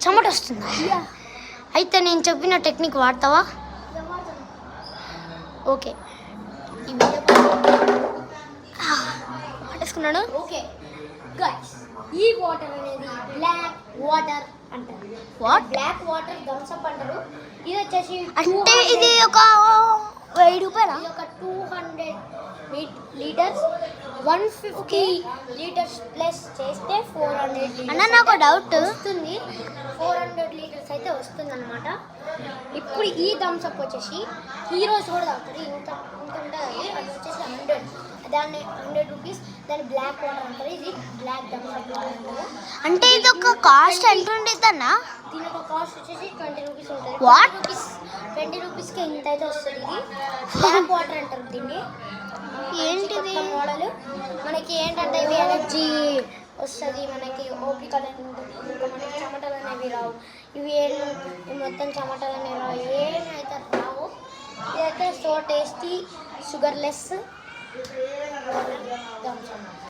చెమట వస్తుందా? అయితే నేను చెప్పిన టెక్నిక్ వాడతావా? ఓకే, ఈ వీడియో పట్టేసుకున్నాను. ఓకే గైస్, ఈ వాటర్ అనేది బ్లాక్ వాటర్ అంటారు. What? Black water Thums Up అంటారు. ఇది వచ్చేసి అంటే ఇది ఒక 1000 రూపాయలా? ఇది ఒక 200 లీటర్స్ 150 లీటర్స్ ప్లస్ చేస్తే 400 అన్న నాకు డౌట్ వస్తుంది. 400 లీటర్స్ అయితే వస్తుంది అనమాట. ఇప్పుడు ఈ థమ్స్ అప్ వచ్చేసి హీరోస్ కూడా తాగుతారు. ఇంత ఉంటుంది అది వచ్చేసి 100, దాన్ని 100 రూపీస్. దాన్ని బ్లాక్ వాటర్ అంటారు. ఇది బ్లాక్ థమ్స్ అప్ అంటారు. అంటే ఇది ఒక కాస్ట్ ఎంత ఉండేది అన్న? దీని ఒక కాస్ట్ వచ్చేసి 20 రూపీస్ ఉంటుంది. What? 20 రూపీస్కి ఇంత అయితే వస్తుంది. ఇది బ్లాక్ వాటర్ అంటారు దీన్ని. ఏంటిది మోడల్ మనకి ఏంటంటే ఇవి ఎనర్జీ వస్తుంది, మనకి ఓపిక అనేది ఉంటుంది, ఇంకా మనకి చెమటలు అనేవి రావు. ఇవి మొత్తం చెమటలు అనేవి రావు, ఏమైతే రావు. ఇదైతే సో టేస్టీ, షుగర్లెస్.